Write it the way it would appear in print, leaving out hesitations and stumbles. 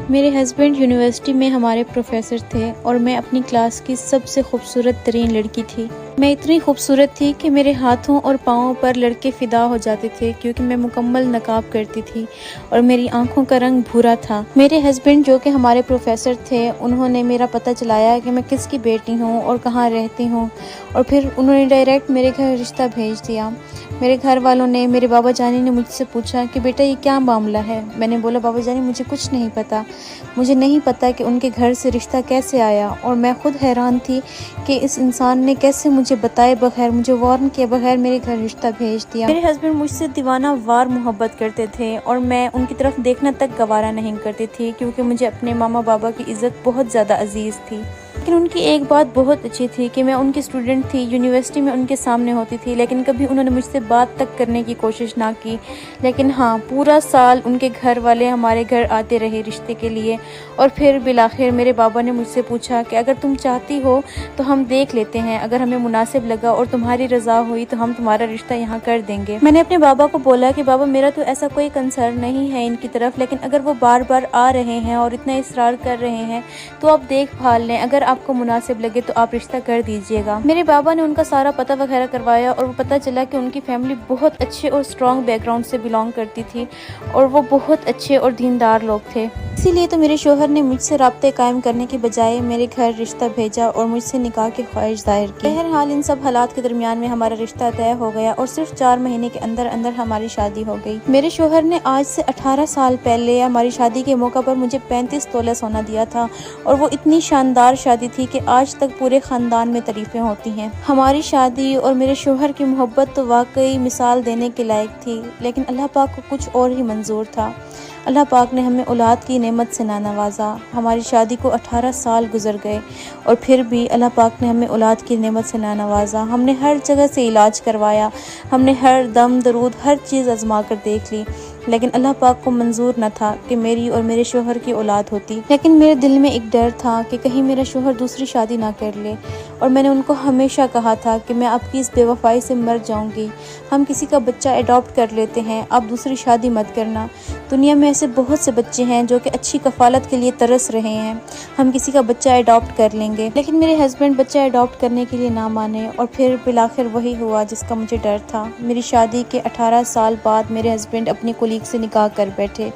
میرے husband university میں ہمارے پروفیسر تھے اور میں اپنی کلاس کی سب سے خوبصورت ترین لڑکی تھی۔ میں اتنی خوبصورت تھی کہ میرے ہاتھوں اور پاؤں پر لڑکے فدا ہو جاتے تھے کیونکہ میں مکمل نقاب کرتی تھی اور میری آنکھوں کا رنگ بھورا تھا۔ میرے ہسبینڈ جو کہ ہمارے پروفیسر تھے، انہوں نے میرا پتہ چلایا کہ میں کس کی بیٹی ہوں اور کہاں رہتی ہوں، اور پھر انہوں نے ڈائریکٹ میرے گھر رشتہ بھیج دیا۔ میرے گھر والوں نے، میرے بابا جانی نے مجھ سے پوچھا کہ بیٹا یہ کیا معاملہ ہے؟ میں نے بولا بابا جانی مجھے کچھ نہیں پتا، مجھے نہیں پتا کہ ان کے گھر سے رشتہ کیسے آیا، اور میں خود حیران تھی کہ اس انسان نے کیسے مجھے بتائے بغیر، مجھے وارن کیے بغیر میرے گھر رشتہ بھیج دیا۔ میرے ہسبینڈ مجھ سے دیوانہ وار محبت کرتے تھے اور میں ان کی طرف دیکھنا تک گوارا نہیں کرتی تھی کیونکہ مجھے اپنے ماما بابا کی عزت بہت زیادہ عزیز تھی۔ لیکن ان کی ایک بات بہت اچھی تھی کہ میں ان کی اسٹوڈنٹ تھی، یونیورسٹی میں ان کے سامنے ہوتی تھی، لیکن کبھی انہوں نے مجھ سے بات تک کرنے کی کوشش نہ کی۔ لیکن ہاں، پورا سال ان کے گھر والے ہمارے گھر آتے رہے رشتے کے لیے، اور پھر بالآخر میرے بابا نے مجھ سے پوچھا کہ اگر تم چاہتی ہو تو ہم دیکھ لیتے ہیں، اگر ہمیں مناسب لگا اور تمہاری رضا ہوئی تو ہم تمہارا رشتہ یہاں کر دیں گے۔ میں نے اپنے بابا کو بولا کہ بابا میرا تو ایسا کوئی کنسرن نہیں ہے ان کی طرف، لیکن اگر وہ بار بار آ رہے ہیں اور اتنا اصرار کر رہے ہیں تو آپ دیکھ بھال لیں، اگر آپ کو مناسب لگے تو آپ رشتہ کر دیجیے گا۔ میرے بابا نے ان کا سارا پتہ وغیرہ کروایا اور وہ پتہ چلا کہ ان کی فیملی بہت اچھے اور اسٹرانگ بیک گراؤنڈ سے بلانگ کرتی تھی اور وہ بہت اچھے اور دیندار لوگ تھے۔ اسی لیے تو میرے شوہر نے مجھ سے رابطے قائم کرنے کے بجائے میرے گھر رشتہ بھیجا اور مجھ سے نکاح کی خواہش ظاہر کی۔ بہرحال ان سب حالات کے درمیان میں ہمارا رشتہ طے ہو گیا اور صرف 4 مہینے کے اندر اندر ہماری شادی ہو گئی۔ میرے شوہر نے آج سے 18 سال پہلے ہماری شادی کے موقع پر مجھے 35 تولہ سونا دیا تھا، اور وہ اتنی شاندار شادی تھی کہ آج تک پورے خاندان میں تعریفیں ہوتی ہیں۔ ہماری شادی اور میرے شوہر کی محبت تو واقعی مثال دینے کے لائق تھی، لیکن اللہ پاک کو کچھ اور ہی منظور تھا۔ اللہ پاک نے ہمیں اولاد کی نعمت سے نہ نوازا۔ ہماری شادی کو 18 سال گزر گئے اور پھر بھی اللہ پاک نے ہمیں اولاد کی نعمت سے نہ نوازا۔ ہم نے ہر جگہ سے علاج کروایا، ہم نے ہر دم درود ہر چیز آزما کر دیکھ لی، لیکن اللہ پاک کو منظور نہ تھا کہ میری اور میرے شوہر کی اولاد ہوتی۔ لیکن میرے دل میں ایک ڈر تھا کہ کہیں میرا شوہر دوسری شادی نہ کر لے، اور میں نے ان کو ہمیشہ کہا تھا کہ میں آپ کی اس بے وفائی سے مر جاؤں گی، ہم کسی کا بچہ اڈاپٹ کر لیتے ہیں، آپ دوسری شادی مت کرنا۔ دنیا میں ایسے بہت سے بچے ہیں جو کہ اچھی کفالت کے لیے ترس رہے ہیں، ہم کسی کا بچہ اڈاپٹ کر لیں گے۔ لیکن میرے ہسبینڈ بچہ اڈاپٹ کرنے کے لیے نہ مانے، اور پھر بالآخر وہی ہوا جس کا مجھے ڈر تھا۔ میری شادی کے 18 سال بعد میرے ہسبینڈ اپنی کولیگ سے نکاح کر بیٹھے۔